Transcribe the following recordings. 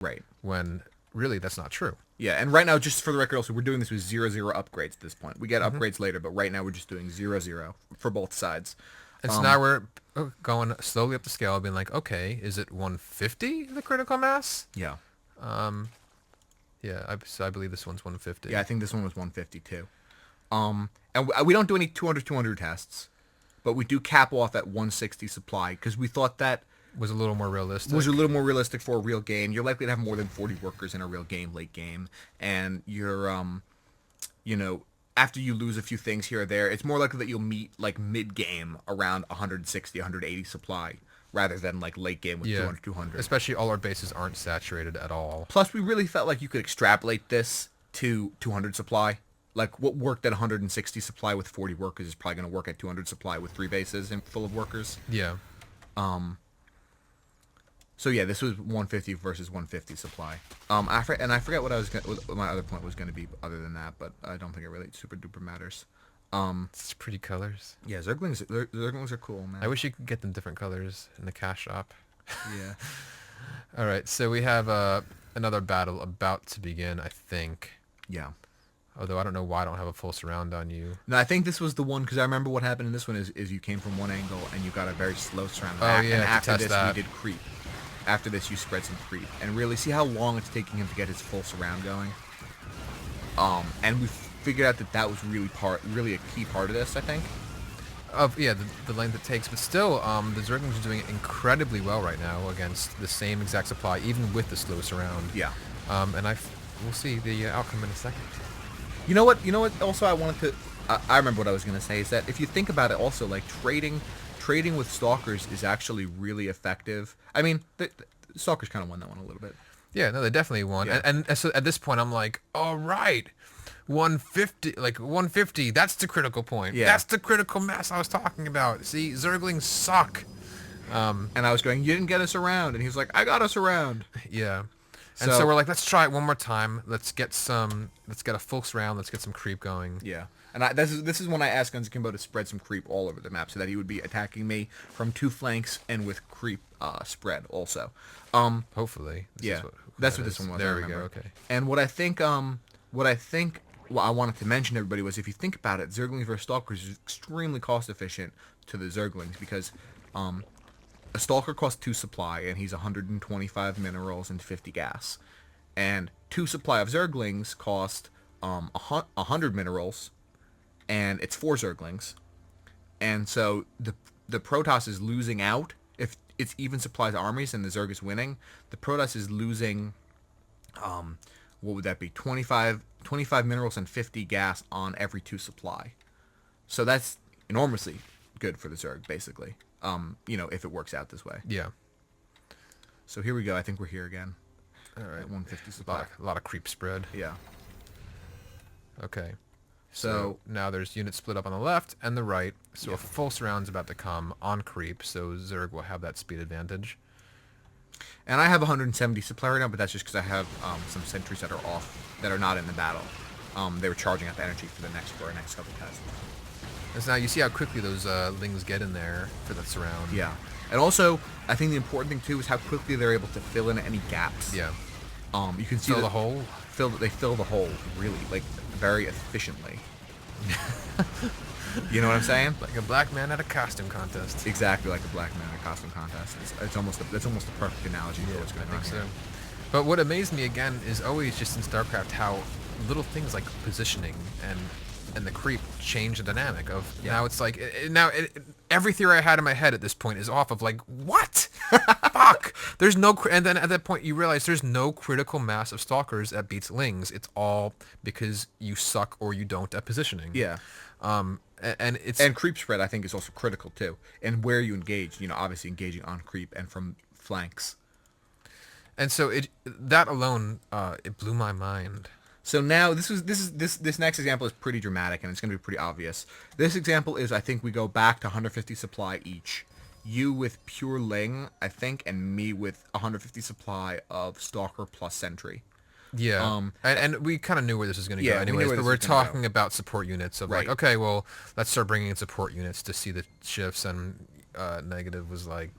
Right. when really that's not true. Yeah, and right now, just for the record, also, we're doing this with 0-0 upgrades at this point. We get upgrades later, but right now we're just doing 0-0 for both sides. And so now we're going slowly up the scale, being like, okay, is it 150 the critical mass? Yeah. Yeah, so I believe this one's 150. Yeah, I think this one was 150 too. And we don't do any 200 tests, but we do cap off at 160 supply because we thought that Was a little more realistic. was a little more realistic for a real game. You're likely to have more than 40 workers in a real game, late game, and you're, after you lose a few things here or there, it's more likely that you'll meet like mid game around 160, 180 supply rather than like late game with 200, 200. Especially all our bases aren't saturated at all. Plus, we really felt like you could extrapolate this to 200 supply. Like what worked at 160 supply with 40 workers is probably going to work at 200 supply with 3 bases and full of workers. Yeah. So yeah, this was 150 versus 150 supply. I forget what what my other point was going to be other than that, but I don't think it really super duper matters. It's pretty colors. Yeah, Zerglings are cool, man. I wish you could get them different colors in the cash shop. Yeah. All right, so we have another battle about to begin, I think. Yeah. Although I don't know why I don't have a full surround on you. No, I think this was the one because I remember what happened in this one is you came from one angle and you got a very slow surround. Oh yeah. And after test this, that. you did creep. After this, you spread some creep, and really see how long it's taking him to get his full surround going. And we figured out that was really a key part of this, I think. The length it takes, but still, the Zerglings are doing incredibly well right now against the same exact supply, even with the slow surround. Yeah. And we'll see the outcome in a second. You know what? Also, I remember what I was gonna say is that if you think about it, also like trading with stalkers is actually really effective. I mean, the stalkers kind of won that one a little bit. Yeah, no, they definitely won. Yeah. And so at this point, I'm like, all right, 150, that's the critical point. Yeah. That's the critical mass I was talking about. See, Zerglings suck. And I was going, you didn't get us around, and he was like, I got us around. Yeah. And so we're like, let's try it one more time. Let's get a full surround. Let's get some creep going. Yeah. And this is when I asked Guns Akimbo to spread some creep all over the map so that he would be attacking me from 2 flanks and with creep spread also. Hopefully. That's what this one was. There we go. Okay. And what I think I wanted to mention to everybody was if you think about it, Zerglings versus Stalkers is extremely cost efficient to the Zerglings because a Stalker costs 2 supply and he's 125 minerals and 50 gas. And 2 supply of Zerglings cost 100 minerals and it's 4 Zerglings. And so the Protoss is losing out. If it's even supplies armies and the Zerg is winning, the Protoss is losing, what would that be? 25 minerals and 50 gas on every 2 supply. So that's enormously good for the Zerg, basically. If it works out this way. Yeah. So here we go. I think we're here again. All right. At 150 supply. A lot of creep spread. Yeah. Okay. So now there's units split up on the left and the right. So a full surround's about to come on creep. So Zerg will have that speed advantage. And I have 170 supply right now, but that's just because I have some sentries that are off, that are not in the battle. They were charging up energy for our next couple tests. And so now you see how quickly those lings get in there for that surround. Yeah. And also, I think the important thing too is how quickly they're able to fill in any gaps. Yeah. You can see the hole. They fill the hole really very efficiently. You know what I'm saying? Like a black man at a costume contest. Exactly like a black man at a costume contest. That's almost the perfect analogy for what's going on here. But what amazed me again is always just in StarCraft how little things like positioning and the creep change the dynamic of now it's like every theory I had in my head at this point is off of like what fuck there's no and then at that point you realize there's no critical mass of stalkers that beats lings. It's all because you suck or you don't at positioning. And creep spread I think is also critical too, and where you engage, obviously engaging on creep and from flanks. And so that alone it blew my mind. So now this next example is pretty dramatic and it's going to be pretty obvious. This example is, I think we go back to 150 supply each. You with pure Ling, I think, and me with 150 supply of Stalker plus Sentry. Yeah, and we kind of knew where this was going to go anyways, but we're talking about support units of like, okay, well, let's start bringing in support units to see the shifts, and Negative was like,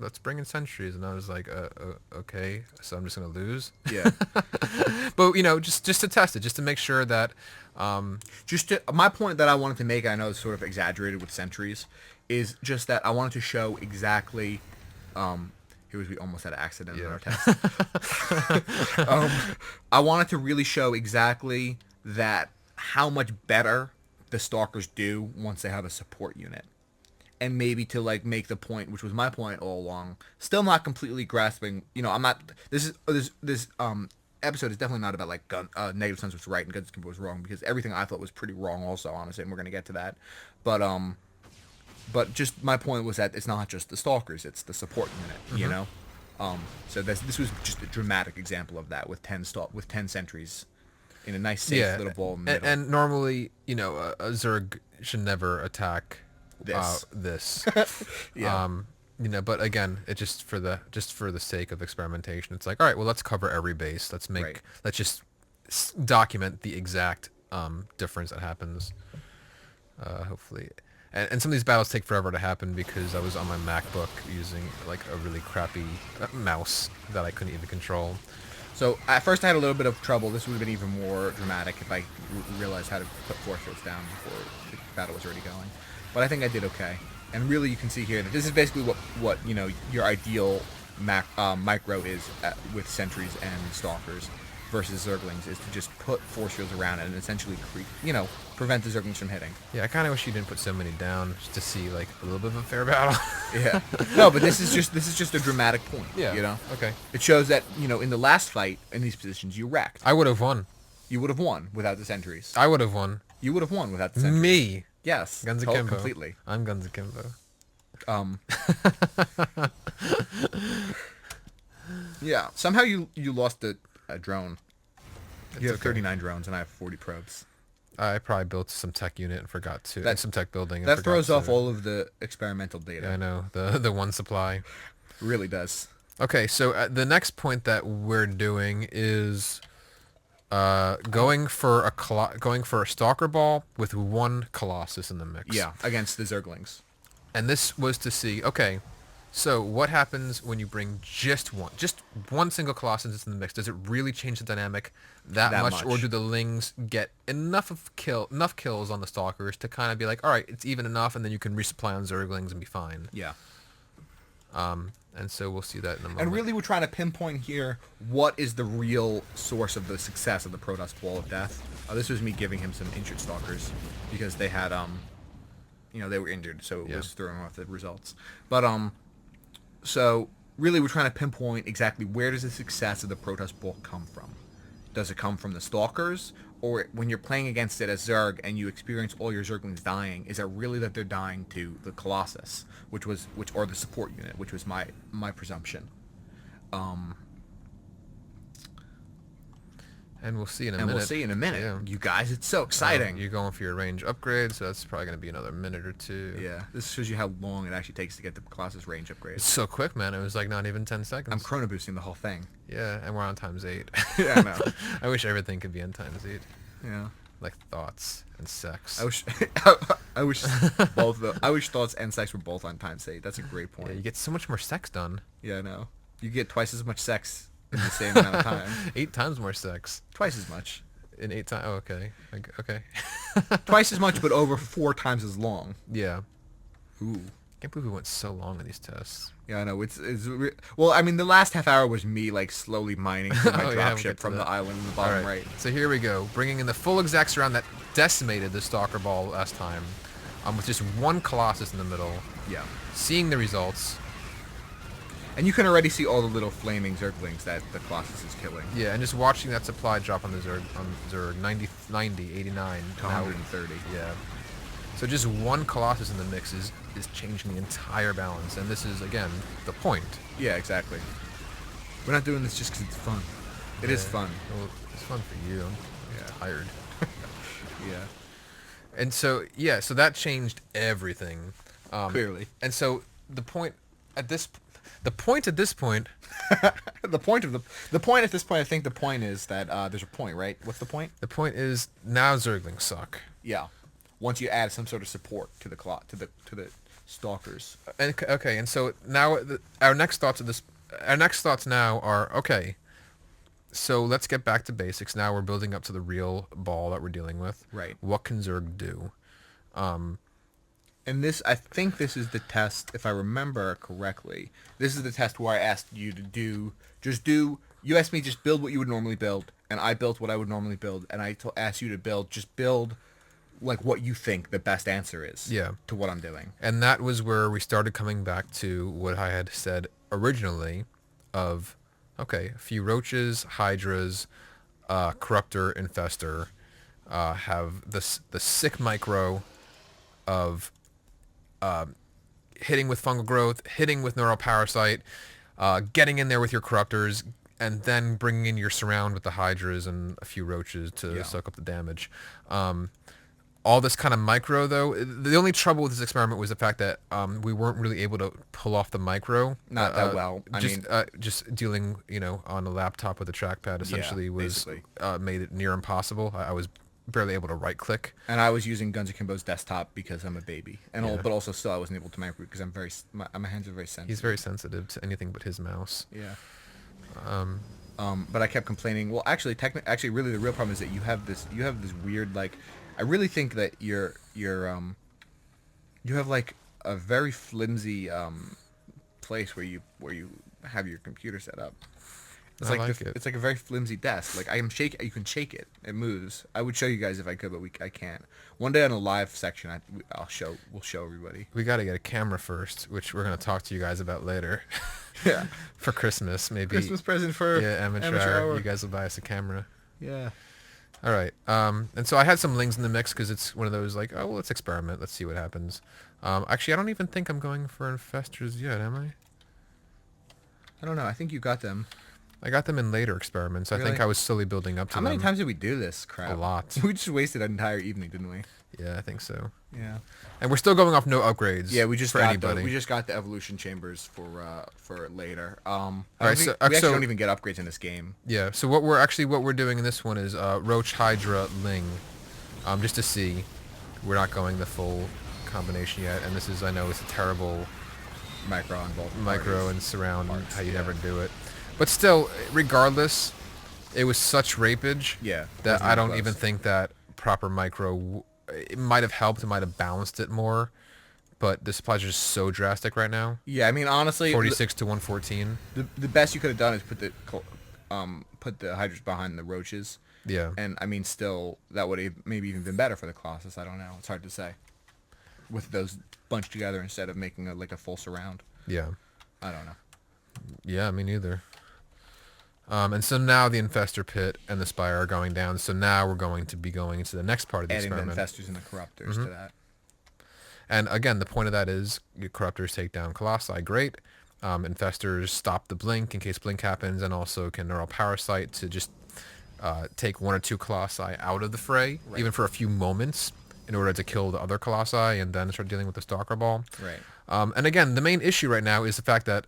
let's bring in sentries, and I was like, okay, so I'm just gonna lose. Yeah. But just to test it, just to make sure that, My point that I wanted to make, I know it's sort of exaggerated with sentries, is just that I wanted to show exactly. Here was we almost had an accident in our test. I wanted to really show exactly that how much better the stalkers do once they have a support unit, and maybe to like make the point, which was my point all along. Still not completely grasping. I'm not. This episode is definitely not about like negative sense was right and Guns was wrong, because everything I thought was pretty wrong also, honestly, and we're gonna get to that. But just my point was that it's not just the stalkers; it's the support unit. So this was just a dramatic example of that with 10 sentries in a nice safe little ball in the middle. And normally, a Zerg should never attack this. Yeah. But again, it just for the sake of experimentation, it's like, all right, well, let's cover every base. Let's just document the exact difference that happens. Hopefully. And some of these battles take forever to happen because I was on my MacBook using like a really crappy mouse that I couldn't even control. So at first I had a little bit of trouble. This would have been even more dramatic if I realized how to put force fields down before the battle was already going. But I think I did okay. And really, you can see here that this is basically what your ideal micro is with sentries and stalkers versus Zerglings, is to just put force fields around it and essentially prevent the Zerglings from hitting. Yeah, I kind of wish you didn't put so many down just to see like a little bit of a fair battle. Yeah. No, but this is just a dramatic point. Yeah. Okay. It shows that in the last fight in these positions you wrecked. I would have won. You would have won without the sentries. I would have won. You would have won without the sentries. Me. Yes. Guns akimbo. Completely. I'm Guns akimbo. Yeah. Somehow you lost a drone. You have okay. 39 drones and I have 40 probes. I probably built some tech unit and forgot to. Some tech building. That throws off all of the experimental data. Yeah, I know. The one supply. Really does. Okay, so the next point that we're doing is going for a Stalker Ball with one Colossus in the mix. Yeah, against the Zerglings. And this was to see, okay, so what happens when you bring just one single Colossus in the mix? Does it really change the dynamic that much, or do the Lings get enough kills on the Stalkers to kind of be like, all right, it's even enough, and then you can resupply on Zerglings and be fine? Yeah. And so we'll see that in a moment. And really, we're trying to pinpoint here what is the real source of the success of the Protoss Ball of Death. This was me giving him some injured Stalkers because they had they were injured, so it was throwing off the results. But so really, we're trying to pinpoint exactly where does the success of the Protoss Ball come from. Does it come from the Stalkers, or when you're playing against it as Zerg and you experience all your Zerglings dying, is it really that they're dying to the Colossus, or the support unit, which was my presumption. And we'll see in a minute. Yeah. You guys, it's so exciting. You're going for your range upgrade, so that's probably going to be another minute or two. Yeah, this shows you how long it actually takes to get the Colossus range upgrade. It's so quick, man. It was like not even 10 seconds. I'm chrono boosting the whole thing. Yeah, and we're on _8. Yeah, I know. I wish everything could be on _8. Yeah. Like thoughts and sex. I wish I wish thoughts and sex were both on ×8. That's a great point. Yeah, you get so much more sex done. Yeah, I know. You get twice as much sex in the same amount of time. 8 times more sex. Twice as much. In 8 times. Oh, okay. Okay. Twice as much, but over 4 times as long. Yeah. Ooh. Can't believe we went so long in these tests. Yeah, I know. Well, I mean, the last half hour was me like slowly mining through my dropship from the island in the bottom right. So here we go, bringing in the full execs round that decimated the Stalker Ball last time, with just one Colossus in the middle. Yeah. Seeing the results. And you can already see all the little flaming Zerglings that the Colossus is killing. Yeah, and just watching that supply drop on the Zerg, 90, 89, to 130. Yeah. So just one Colossus in the mix is changing the entire balance, and this is, again, the point. Yeah, exactly. We're not doing this just because it's fun. It is fun. Well, it's fun for you. I'm tired. Yeah. And so, so that changed everything. Clearly. And so the point at this point, the point at this point, I think the point is that there's a point, right? What's the point? The point is now Zerglings suck. Yeah. Once you add some sort of support to the stalkers. And okay, and so now our next thoughts of this, our next thoughts now are okay. So let's get back to basics. Now we're building up to the real ball that we're dealing with. Right. What can Zerg do? And this, I think this is the test, if I remember correctly. This is the test where I asked you to you asked me just build what you would normally build, and I built what I would normally build, and I asked you to build like what you think the best answer is. Yeah. To what I'm doing. And that was where we started coming back to what I had said originally of, okay, a few roaches, hydras, corruptor, infestor, have the sick micro of hitting with fungal growth, hitting with neural parasite, getting in there with your corruptors, and then bringing in your surround with the hydras and a few roaches to soak up the damage. All this kind of micro, though, the only trouble with this experiment was the fact that we weren't really able to pull off the micro. Not that well. Just dealing, on a laptop with a trackpad essentially made it near impossible. I was barely able to right click. And I was using Guns Akimbo's desktop because I'm a baby, but also still I wasn't able to micro because my hands are very sensitive. He's very sensitive to anything but his mouse. Yeah. But I kept complaining. Well, actually, really, the real problem is that you have this weird, like, I really think that you have like a very flimsy place where you have your computer set up. It's it's like a very flimsy desk. Like you can shake it. It moves. I would show you guys if I could, but I can't. One day on a live section, we'll show everybody. We got to get a camera first, which we're gonna talk to you guys about later. Yeah. For Christmas, maybe. Christmas present for amateur hour. You guys will buy us a camera. Yeah. All right. And so I had some lings in the mix because it's one of those like, oh well, let's experiment. Let's see what happens. Actually, I don't even think I'm going for infestors yet, am I? I don't know. I think you got them. I got them in later experiments. Really? I think I was slowly building up to them. How many times did we do this crap? A lot. We just wasted an entire evening, didn't we? Yeah, I think so. Yeah. And we're still going off no upgrades. Yeah, we just for got anybody. we just got the evolution chambers for later. so we actually don't even get upgrades in this game. Yeah. So what we're doing in this one is Roach, Hydra, Ling, just to see. We're not going the full combination yet, and this is, I know it's a terrible Micro and surround how you never do it. But still, regardless, it was such rapage that I don't even think that proper micro, it might have helped, it might have balanced it more, but the supplies are just so drastic right now. Yeah, I mean, honestly, 46 to 114. The best you could have done is put the hydras behind the roaches. Yeah. And I mean, still, that would have maybe even been better for the Colossus. I don't know. It's hard to say. With those bunched together instead of making a full surround. Yeah. I don't know. Yeah, me neither. And so now the infestor pit and the spire are going down. So now we're going to be going into the next part of the experiment. Adding the infestors and the corruptors to that. And again, the point of that is your corruptors take down colossi. Great. Infestors stop the blink in case blink happens, and also can neural parasite to just take one or two colossi out of the fray, even for a few moments, in order to kill the other colossi and then start dealing with the Stalker Ball. Right. And again, the main issue right now is the fact that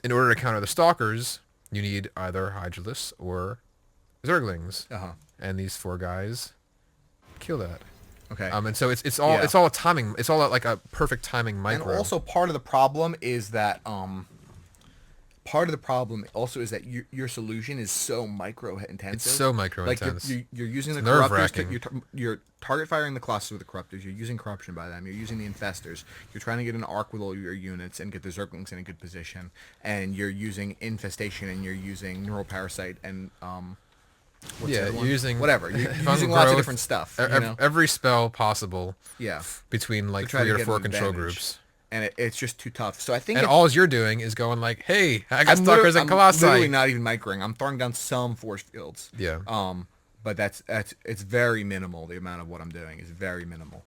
in order to counter the Stalkers, you need either Hydralists or Zerglings. And these four guys kill that. Okay. And so it's all a timing. It's all like a perfect timing micro. And also part of the problem is that your solution is so micro intensive. It's so micro intense. Like you're using the corruptors. You're target firing the Colossus with the corruptors. You're using corruption by them. You're using the infestors. You're trying to get an arc with all your units and get the Zerglings in a good position. And you're using infestation, and you're using neural parasite and you're using whatever. You're using lots of different stuff. Every spell possible. Yeah. Between like 3 or 4 control groups. And it's just too tough. So I think... And all you're doing is going like, hey, I got Stalkers and Colossi. I'm literally not even microing. I'm throwing down some force fields. Yeah. But it's very minimal. The amount of what I'm doing is very minimal.